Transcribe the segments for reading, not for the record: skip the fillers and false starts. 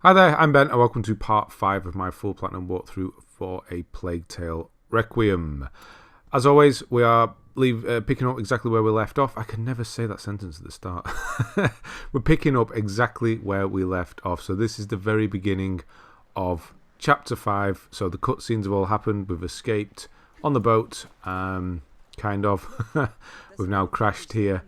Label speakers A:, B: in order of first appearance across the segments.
A: Hi there, I'm Ben and welcome to part 5 of my full platinum walkthrough for A Plague Tale Requiem. As always, we are picking up exactly where we left off. I can never say that sentence at the start. We're picking up exactly where we left off. So this is the very beginning of chapter 5. So the cutscenes have all happened. We've escaped on the boat, kind of. We've now crashed here.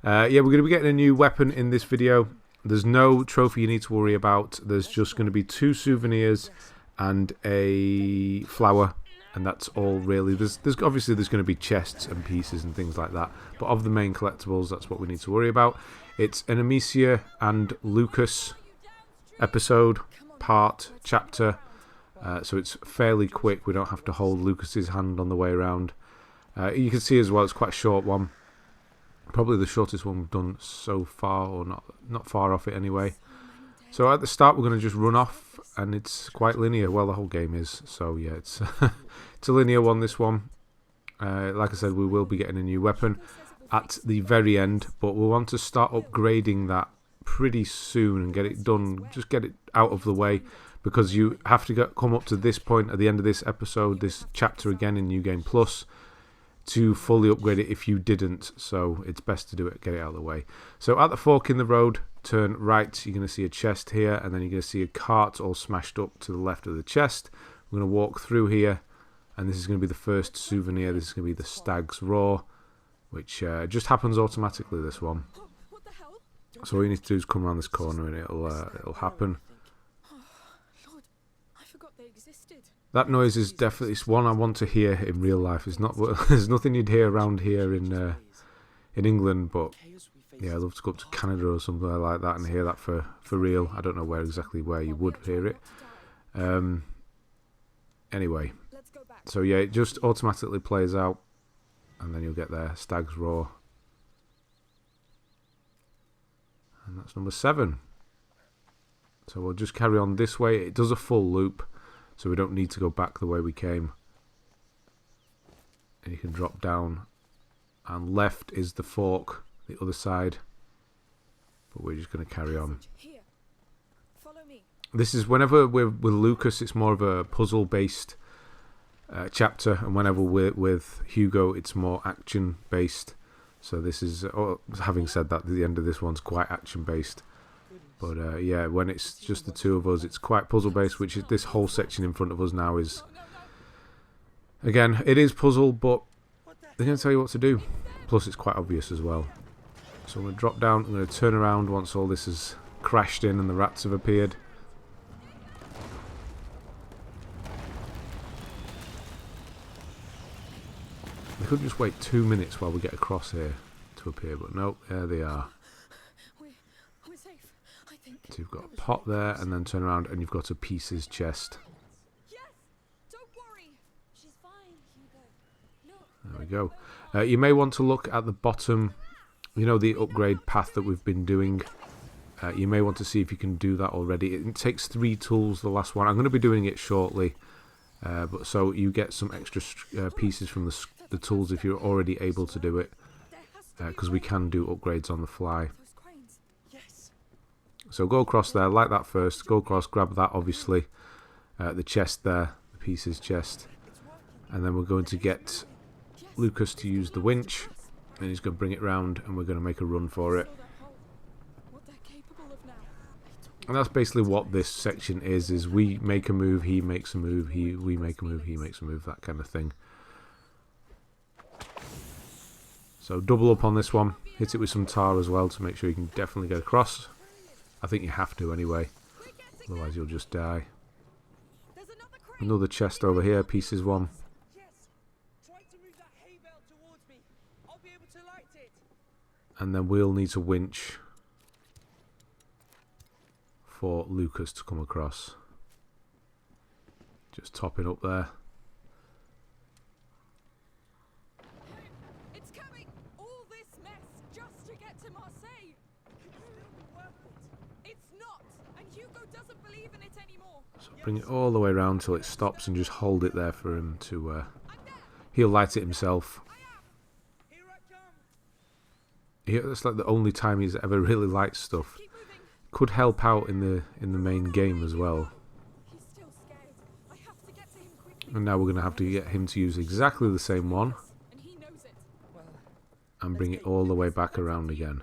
A: We're going to be getting a new weapon in this video. There's no trophy you need to worry about. There's just going to be 2 souvenirs and a flower, and that's all really. There's obviously there's going to be chests and pieces and things like that, but of the main collectibles, that's what we need to worry about. It's an Amicia and Lucas episode, chapter, so it's fairly quick. We don't have to hold Lucas's hand on the way around. You can see as well it's quite a short one. Probably the shortest one we've done so far, or not far off it anyway. So at the start we're going to just run off, and it's quite linear. Well, the whole game is. So yeah, it's it's a linear one, this one. Like I said, we will be getting a new weapon at the very end, but we'll want to start upgrading that pretty soon and get it done. Just get it out of the way, because you have to come up to this point at the end of this episode, this chapter again in New Game Plus, to fully upgrade it if you didn't. So it's best to do it, get it out of the way. So at the fork in the road, turn right, you're going to see a chest here, and then you're going to see a cart all smashed up to the left of the chest. We're going to walk through here, and this is going to be the first souvenir. This is going to be the stag's roar, which just happens automatically, this one. So all you need to do is come around this corner and it'll happen. That noise is definitely one I want to hear in real life. It's not. There's nothing you'd hear around here in England, but yeah, I'd love to go up to Canada or somewhere like that and hear that for real. I don't know where you would hear it. Anyway, so yeah, it just automatically plays out, and then you'll get there. Stag's roar, and that's number 7. So we'll just carry on this way. It does a full loop, so we don't need to go back the way we came. And you can drop down, and left is the fork, the other side. But we're just going to carry on. This is whenever we're with Lucas, it's more of a puzzle-based chapter, and whenever we're with Hugo, it's more action-based. So this is, having said that, the end of this one's quite action-based. But yeah, when it's just the 2 of us, it's quite puzzle-based, which is this whole section in front of us now is... Again, it is puzzle, but they're going to tell you what to do. Plus, it's quite obvious as well. So I'm going to drop down, I'm going to turn around once all this has crashed in and the rats have appeared. They could just wait 2 minutes while we get across here to appear, but nope, there they are. So you've got a pot there, and then turn around and you've got a pieces chest. There we go. You may want to look at the bottom, you know, the upgrade path that we've been doing. You may want to see if you can do that already. It takes 3 tools, the last one. I'm going to be doing it shortly. But so you get some extra pieces from the tools if you're already able to do it. Because we can do upgrades on the fly. So go across there, like that first. Go across, grab that, obviously. The chest there, the pieces chest. And then we're going to get Lucas to use the winch. And he's going to bring it round, and we're going to make a run for it. And that's basically what this section is we make a move, he makes a move, we make a move, he makes a move, that kind of thing. So double up on this one. Hit it with some tar as well to make sure you can definitely get across. I think you have to anyway, otherwise you'll just die. Another chest over here, pieces 1. And then we'll need to winch for Lucas to come across. Just topping up there. So bring it all the way around till it stops and just hold it there for him to... he'll light it himself. That's like the only time he's ever really liked stuff. could help out in the main game as well. And now we're going to have to get him to use exactly the same one and bring it all the way back around again.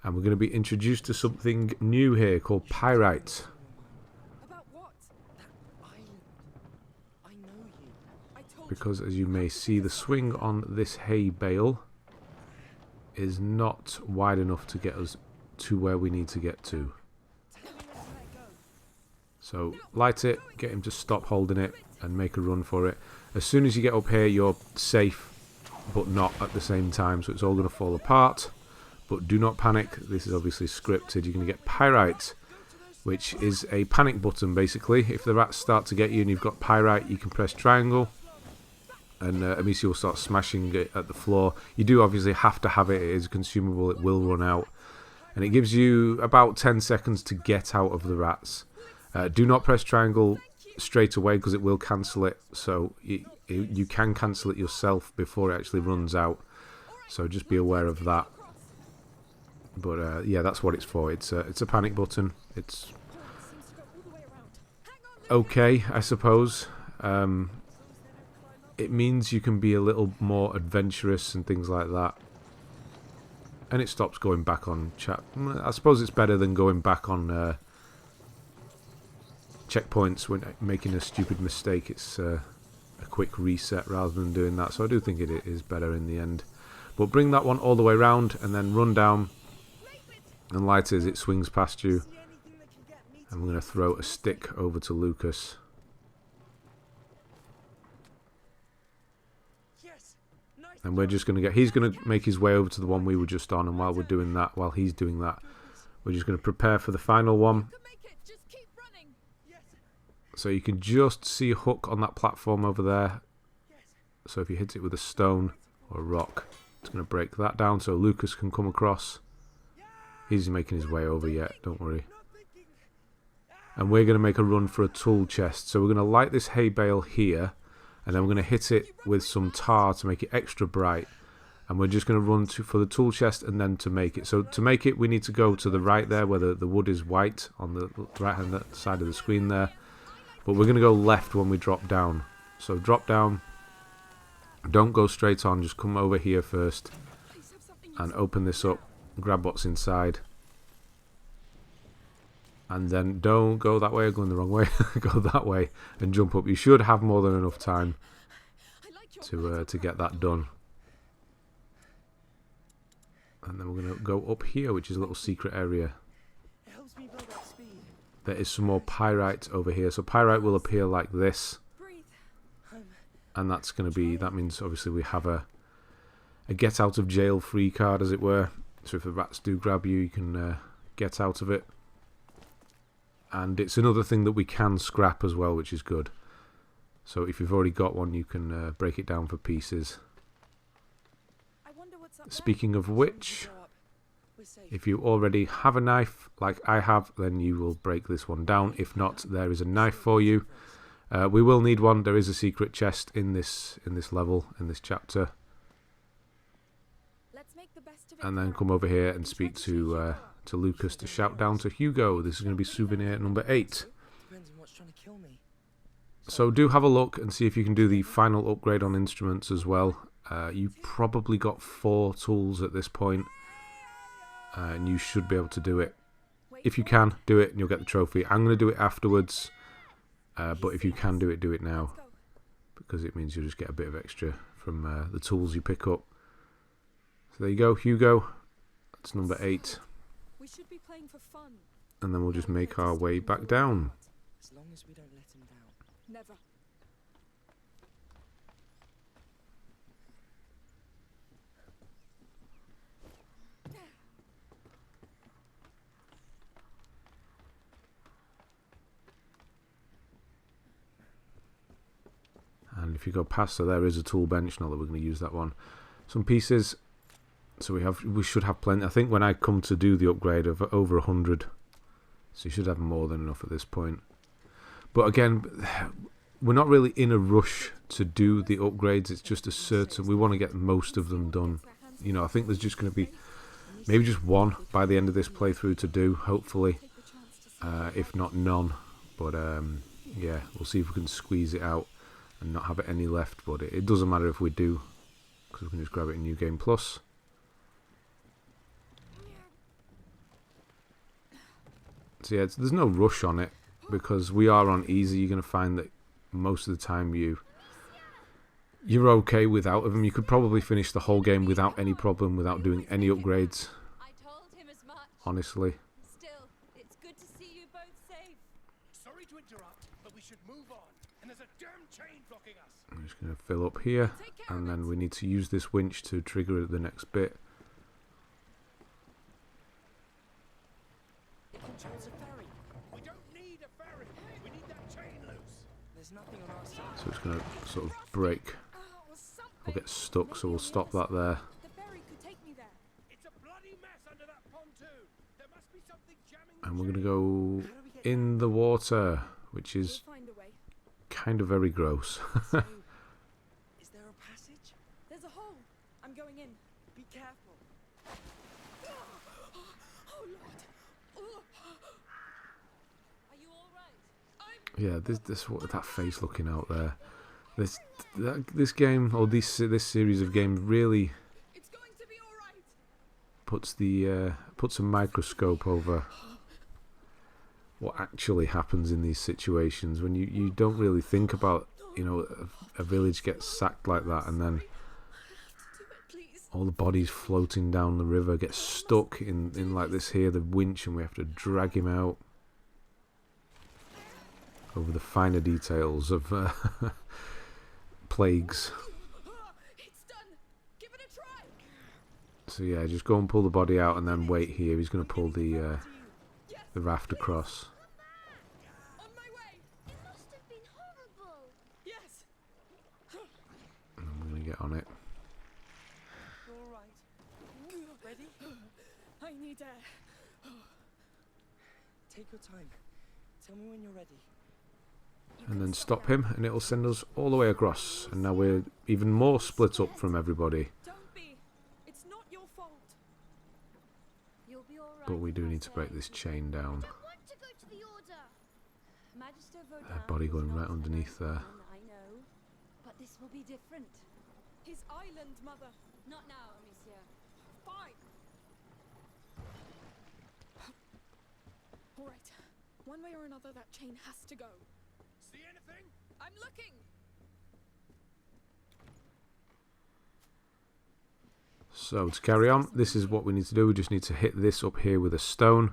A: And we're going to be introduced to something new here called pyrite. Because as you may see, the swing on this hay bale is not wide enough to get us to where we need to get to. So light it, get him to stop holding it and make a run for it. As soon as you get up here, you're safe, but not at the same time, so it's all going to fall apart. But do not panic, this is obviously scripted. You're going to get pyrite, which is a panic button basically. If the rats start to get you and you've got pyrite, you can press triangle and Amicia will start smashing it at the floor. You do obviously have to have it, it is consumable, it will run out. And it gives you about 10 seconds to get out of the rats. Do not press triangle straight away because it will cancel it, so you can cancel it yourself before it actually runs out. So just be aware of that. But yeah, that's what it's for. It's a panic button. It's okay, I suppose. It means you can be a little more adventurous and things like that. And it stops going back on chat. I suppose it's better than going back on checkpoints when making a stupid mistake. It's a quick reset rather than doing that. So I do think it is better in the end. But bring that one all the way around and then run down. And light as it swings past you. And we're going to throw a stick over to Lucas. And we're just going to get... He's going to make his way over to the one we were just on. And while we're doing that, while he's doing that, we're just going to prepare for the final one. So you can just see a hook on that platform over there. So if you hit it with a stone or a rock, it's going to break that down so Lucas can come across. He's making his way over yet, don't worry. And we're going to make a run for a tool chest. So we're going to light this hay bale here. And then we're going to hit it with some tar to make it extra bright. And we're just going to run for the tool chest and then to make it. So to make it, we need to go to the right there where the wood is white on the right hand side of the screen there. But we're going to go left when we drop down. So drop down. Don't go straight on. Just come over here first. And open this up. Grab what's inside. And then don't go that way. I'm going the wrong way. Go that way and jump up. You should have more than enough time to get that done. And then we're going to go up here, which is a little secret area. There is some more pyrite over here. So pyrite will appear like this. And that's going to be... That means obviously we have a get out of jail free card, as it were. So if the rats do grab you, you can get out of it. And it's another thing that we can scrap as well, which is good. So if you've already got one, you can break it down for pieces. Speaking of which, if you already have a knife, like I have, then you will break this one down. If not, there is a knife for you. We will need one. There is a secret chest in this level, in this chapter. And then come over here and speak to Lucas to shout down to Huuuugoooo. This is going to be Souvenir number 8. So do have a look and see if you can do the final upgrade on instruments as well. You've probably got 4 tools at this point, and you should be able to do it. If you can, do it and you'll get the trophy. I'm going to do it afterwards, but if you can do it now, because it means you'll just get a bit of extra from the tools you pick up. So there you go, Huuuugoooo. That's number 8.
B: We should be playing for fun.
A: And then we'll just make our way back down.
B: As long as we don't let him down. Never.
A: And if you go past, so there is a tool bench. Not that we're going to use that one. Some pieces. So we should have plenty. I think when I come to do the upgrade of over 100, so you should have more than enough at this point. But again, we're not really in a rush to do the upgrades. It's just a certain, we want to get most of them done. You know, I think there's just going to be maybe just one by the end of this playthrough to do, hopefully.
B: Take the chance to see.
A: If not, none. But yeah, we'll see if we can squeeze it out and not have it any left. But it doesn't matter if we do, because we can just grab it in New Game Plus. So yeah, there's no rush on it, because we are on easy. You're going to find that most of the time you're okay without them. You could probably finish the whole game without any problem, without doing any upgrades.
C: I told him as much.
A: Honestly.
C: Still, it's good to see you both safe.
D: Sorry to interrupt, but we should move on. And there's a damn chain blocking us.
A: I'm just going to fill up here, and then we need to use this winch to trigger the next bit.
B: It controls a ferry.
D: We don't need a ferry. We need that chain loose.
B: There's nothing on our side.
A: So it's going to sort of break.
B: Or something.
A: We'll get stuck, so we'll stop that there.
B: The ferry could take me there.
D: It's a bloody mess under that pontoon. There must be something jamming the
A: And we're going to
D: chain.
A: go in the water, which is
B: We'll find a way.
A: kind of very gross.
B: So, is there a passage? There's a hole. I'm going in. Be careful. Oh Lord. Oh.
C: Are you all right?
A: Yeah, this that face looking out there. This game, or this series of games, really
B: It's going to be all right.
A: puts a microscope over what actually happens in these situations, when you don't really think about, you know, a village gets sacked like that, and then
B: Do it, please.
A: all the bodies floating down the river get stuck in like this here, the winch, and we have to drag him out over the finer details of plagues.
B: It's done. Give it a try.
A: So yeah, just go and pull the body out, and then wait here. He's going to pull the
B: Yes.
A: raft across.
B: On my way.
C: It must have been horrible.
B: Yes.
A: And we're going to get on it.
B: All right. Ready? I need air. Take your time. Tell me when you're ready.
A: And then stop him, and it'll send us all the way across. And now we're even more split up from everybody.
B: Don't be. It's not your fault.
C: You'll be all right.
A: But we do need to
C: Professor.
A: break this chain down.
C: I want to go to the order. Magister
A: Body going right underneath there.
C: I know, but this will be different.
B: His island, Mother.
C: Not now, Amicia.
B: Fine. All right. One way or another, that chain has to go.
D: See anything?
B: I'm looking.
A: So to carry on, this is what we need to do. We just need to hit this up here with a stone,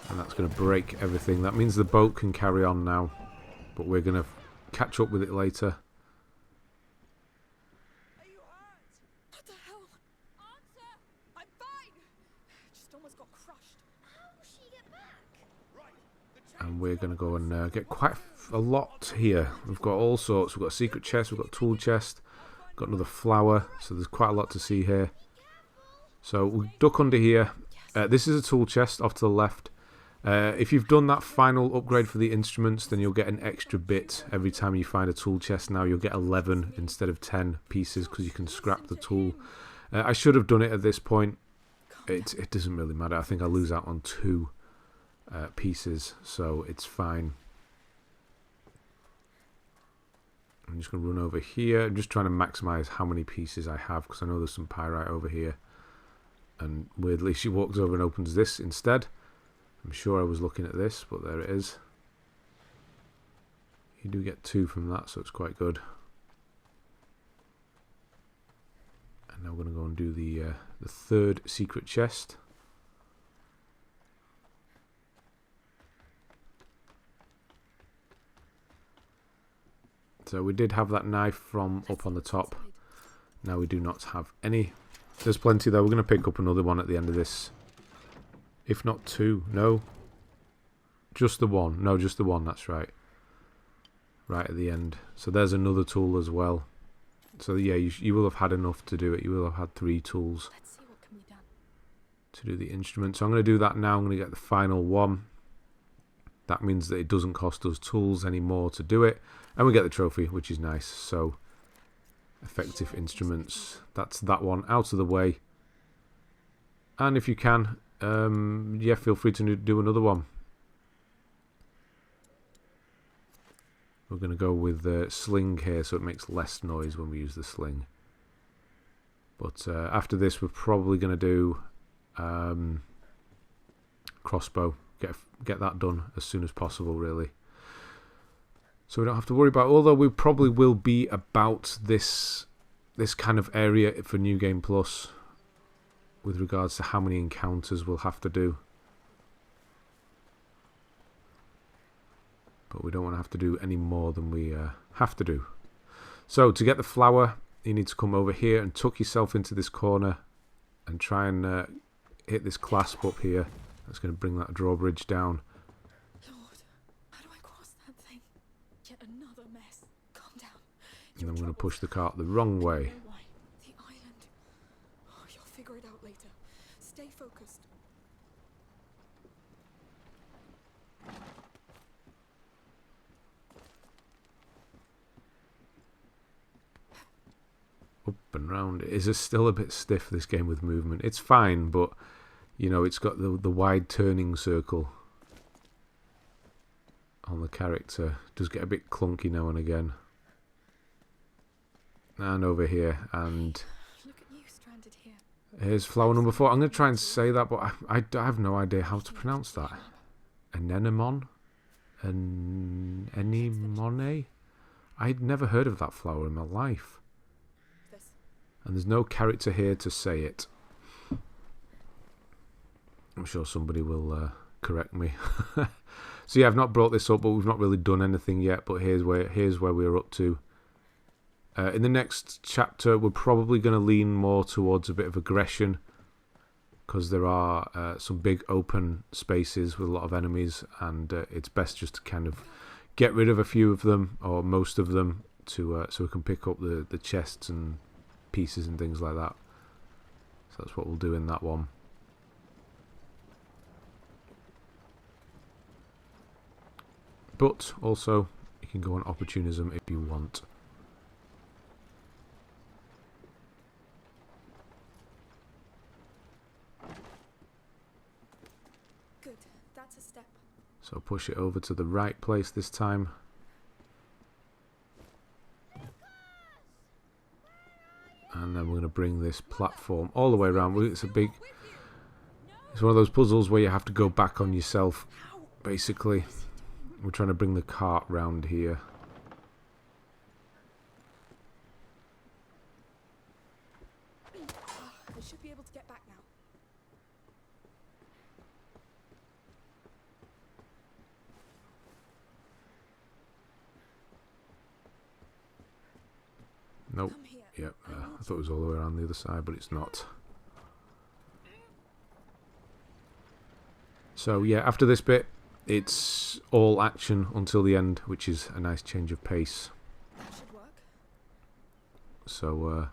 A: and that's going to break everything. That means the boat can carry on now, but we're going to catch up with it later.
B: Are you hurt? What the hell?
C: Answer!
B: I'm fine. Just almost got crushed.
C: How will she get back?
D: Right. The chain.
A: And we're going to go and get quite a lot here. We've got all sorts. We've got a secret chest, we've got a tool chest, got another flower, so there's quite a lot to see here. So we'll duck under here. This is a tool chest off to the left. If you've done that final upgrade for the instruments, then you'll get an extra bit every time you find a tool chest. Now you'll get 11 instead of 10 pieces, because you can scrap the tool. I should have done it at this point. It doesn't really matter. I think I lose out on 2 pieces, so it's fine. I'm just going to run over here. I'm just trying to maximize how many pieces I have, because I know there's some pyrite over here. And weirdly, she walks over and opens this instead. I'm sure I was looking at this, but there it is. You do get 2 from that, so it's quite good. And now we're going to go and do the 3rd secret chest. So we did have that knife from up on the top. Now we do not have any. There's plenty though. We're going to pick up another one at the end of this. If not 2. No. Just the 1. No, just the 1. That's right. Right at the end. So there's another tool as well. So yeah, you will have had enough to do it. You will have had 3 tools
B: Let's see what can be done.
A: to do the instrument. So I'm going to do that now. I'm going to get the final one. That means that it doesn't cost us tools anymore to do it. And we get the trophy, which is nice. So, effective instruments. That's that one out of the way. And if you can, yeah, feel free to do another one. We're going to go with the sling here so it makes less noise when we use the sling. But after this, we're probably going to do crossbow. Get that done as soon as possible, really. So we don't have to worry about. Although we probably will be about this kind of area for New Game Plus, with regards to how many encounters we'll have to do. But we don't want to have to do any more than we have to do. So to get the flower, you need to come over here and tuck yourself into this corner and try and hit this clasp up here. That's going to bring that drawbridge down.
B: Lord, how do I cross that thing? Yet another mess. Calm down.
A: And then we're going to push the cart the wrong way.
B: Why? The island. Oh, you'll figure it out later. Stay focused.
A: Up and round. It is still a bit stiff, this game, with movement. It's fine, but you know, it's got the wide turning circle on the character. It does get a bit clunky now and again. And over here, and
B: Look at you stranded here.
A: here's flower number 4. I'm going to try and say that, but I have no idea how to pronounce that. Anemone? Anemone? I'd never heard of that flower in my life.
B: This.
A: And there's no character here to say it. I'm sure somebody will correct me. So yeah, I've not brought this up, but we've not really done anything yet. But here's where we're up to. In the next chapter, we're probably going to lean more towards a bit of aggression, because there are some big open spaces with a lot of enemies, and it's best just to kind of get rid of a few of them, or most of them, to so we can pick up the chests and pieces and things like that. So that's what we'll do in that one. But also, you can go on opportunism if you want.
B: Good. That's a step.
A: So push it over to the right place this time. And then we're going to bring this platform all the way around. It's one of those puzzles where you have to go back on yourself, basically. We're trying to bring the cart round here.
B: I should be able to get back now.
A: Nope.
B: Come here.
A: Yep. I thought it was all the way around the other side, but it's not. So yeah, after this bit, it's all action until the end, which is a nice change of pace.
B: That should work.
A: So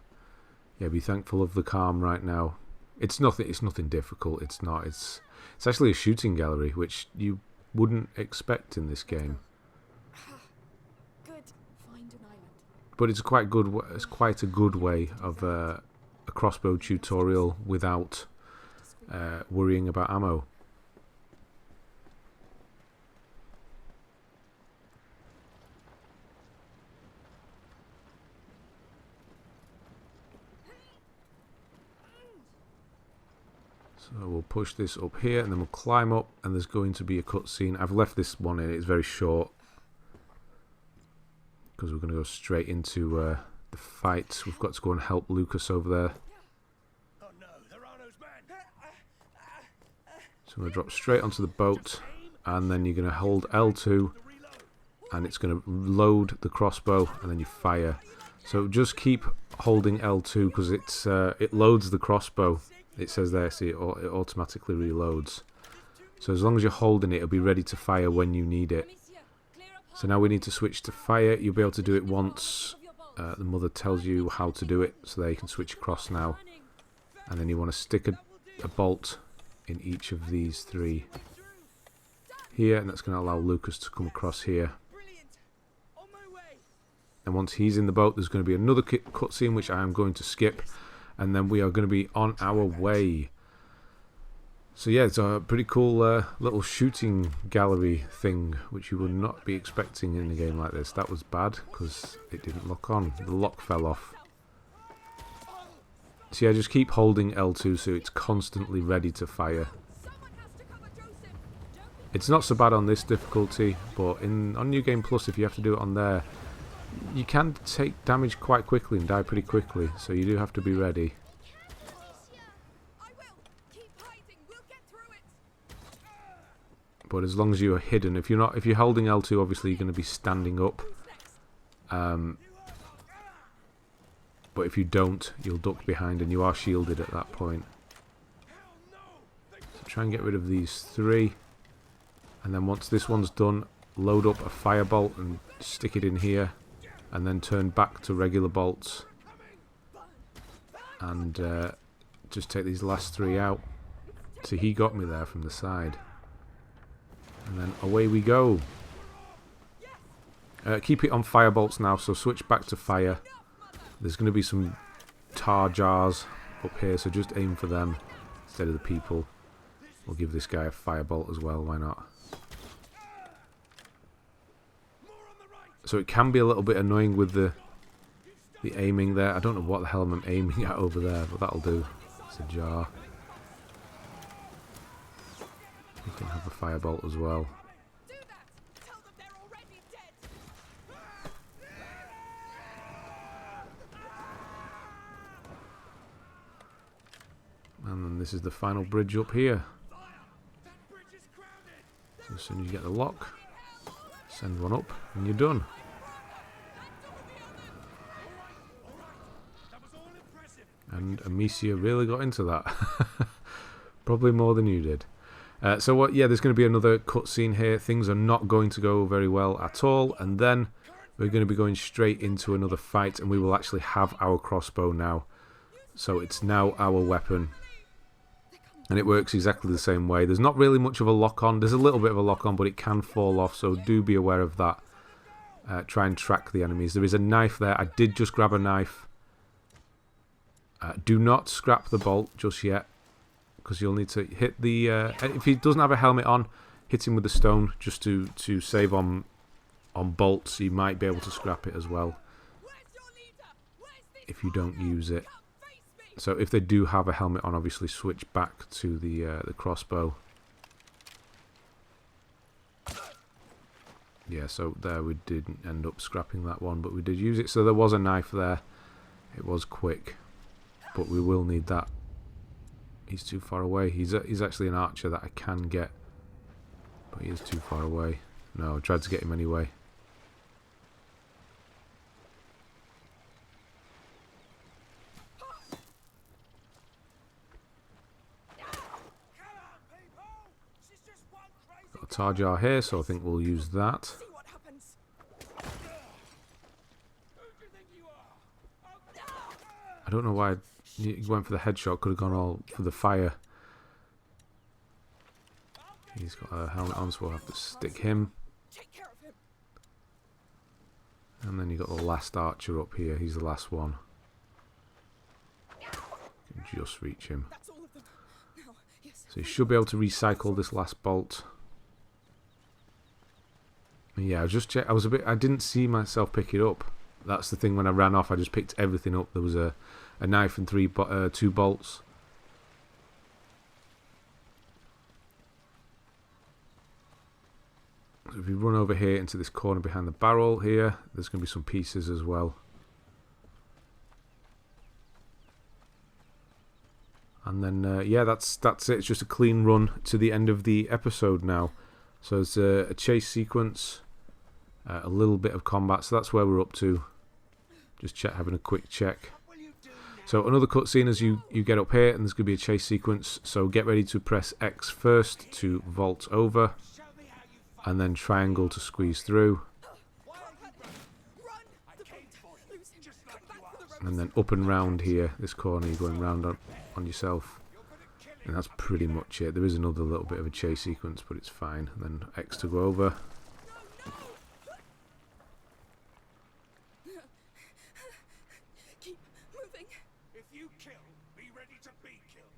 A: yeah, be thankful of the calm right now. It's nothing difficult. It's not. It's actually a shooting gallery, which you wouldn't expect in this game.
B: Good. Find an island.
A: But it's quite good. It's quite a good way of a crossbow tutorial without worrying about ammo. So we'll push this up here, and then we'll climb up, and there's going to be a cutscene. I've left this one in. It's very short, because we're going to go straight into the fight. We've got to go and help Lucas over there.
D: Oh no, there are those men.
A: So I'm going to drop straight onto the boat, and then you're going to hold L2, and it's going to load the crossbow, and then you fire. So just keep holding L2, because it loads the crossbow. It says there, see, it automatically reloads. So as long as you're holding it, it'll be ready to fire when you need it. So now we need to switch to fire. You'll be able to do it once the mother tells you how to do it, so there you can switch across now. And then you want to stick a bolt in each of these 3 here, and that's going to allow Lucas to come across here. And once he's in the boat, there's going to be another cutscene, which I am going to skip. And then we are going to be on our way. So yeah, it's a pretty cool little shooting gallery thing, which you would not be expecting in a game like this. That was bad, because it didn't lock on. The lock fell off. So yeah, just keep holding L2 so it's constantly ready to fire. It's not so bad on this difficulty, but on New Game Plus, if you have to do it on there, you can take damage quite quickly and die pretty quickly, so you do have to be ready. But as long as you are hidden, if you're holding L2, obviously you're going to be standing up. But if you don't, you'll duck behind and you are shielded at that point. So try and get rid of these 3. And then once this one's done, load up a firebolt and stick it in here. And then turn back to regular bolts. And just take these last 3 out. See, he got me there from the side. And then away we go. Keep it on firebolts now, so switch back to fire. There's going to be some tar jars up here, so just aim for them instead of the people. We'll give this guy a firebolt as well, why not? So it can be a little bit annoying with the aiming there. I don't know what the hell I'm aiming at over there, but that'll do. It's a jar. You can have a firebolt as well. And then this is the final bridge up here. So as soon as you get the lock, send one up and you're done. And Amicia really got into that. Probably more than you did. So what? Yeah, there's going to be another cutscene here. Things are not going to go very well at all. And then we're going to be going straight into another fight. And we will actually have our crossbow now. So it's now our weapon. And it works exactly the same way. There's not really much of a lock-on. There's a little bit of a lock-on, but it can fall off. So do be aware of that. Try and track the enemies. There is a knife there. I did just grab a knife. Do not scrap the bolt just yet, because you'll need to hit the... if he doesn't have a helmet on, hit him with the stone just to save on bolts. You might be able to scrap it as well if you don't use it. So if they do have a helmet on, obviously switch back to the crossbow. Yeah, so there we didn't end up scrapping that one, but we did use it. So there was a knife there. It was quick, but we will need that. He's too far away. He's actually an archer that I can get, but he is too far away. No, I tried to get him anyway. Got a tar jar here, so I think we'll use that. I don't know why he went for the headshot. Could have gone all for the fire. He's got a helmet on, so we'll have to stick him. And then you got the last archer up here. He's the last one. Can just reach him. So you should be able to recycle this last bolt. And yeah, I didn't see myself pick it up. That's the thing. When I ran off, I just picked everything up. There was a knife and 2 bolts. So if you run over here into this corner behind the barrel here, there's going to be some pieces as well. And then, yeah, that's it. It's just a clean run to the end of the episode now. So it's a chase sequence, a little bit of combat. So that's where we're up to. Just having a quick check. So another cutscene as you get up here, and there's going to be a chase sequence. So get ready to press X first to vault over, and then triangle to squeeze through. And then up and round here, this corner, you're going round on yourself. And that's pretty much it. There is another little bit of a chase sequence, but it's fine. And then X to go over.
B: Keep moving.
D: If you kill, be ready to be killed.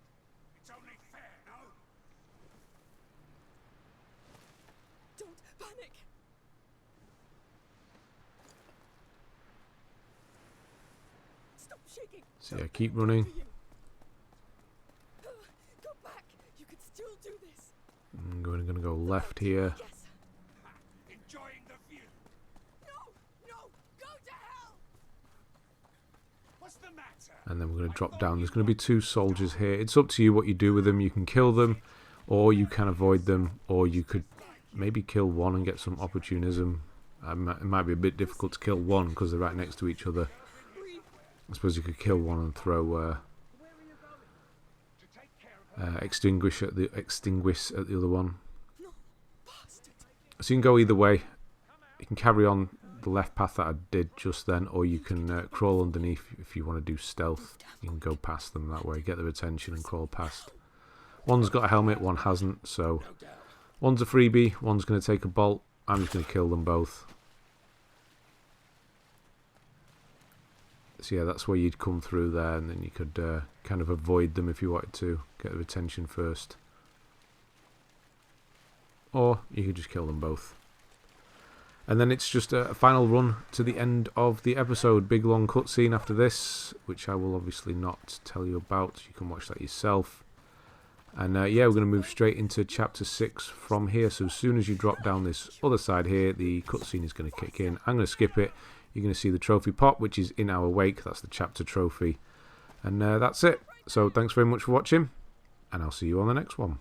D: It's only fair, no?
B: panic. Stop shaking.
A: So yeah, keep running.
B: Go back. You can still do this.
A: I'm going to go left here.
B: Yes.
D: Enjoying the view.
B: No, no, go to hell.
D: What's the matter?
A: And then we're going to drop down. There's going to be 2 soldiers here. It's up to you what you do with them. You can kill them, or you can avoid them, or you could maybe kill one and get some opportunism. It might be a bit difficult to kill one because they're right next to each other. I suppose you could kill one and throw extinguish at the other one. So you can go either way. You can carry on the left path that I did just then, or you can crawl underneath if you want to do stealth. You can go past them that way, get their attention and crawl past. One's got a helmet, one hasn't, so one's a freebie, one's going to take a bolt. I'm just going to kill them both. So yeah, that's where you'd come through there, and then you could kind of avoid them if you wanted to, get their attention first. Or you could just kill them both. And then it's just a final run to the end of the episode. Big long cutscene after this, which I will obviously not tell you about. You can watch that yourself. And yeah, we're going to move straight into Chapter 6 from here. So as soon as you drop down this other side here, the cutscene is going to kick in. I'm going to skip it. You're going to see the trophy pop, which is in our wake. That's the chapter trophy. And that's it. So thanks very much for watching, and I'll see you on the next one.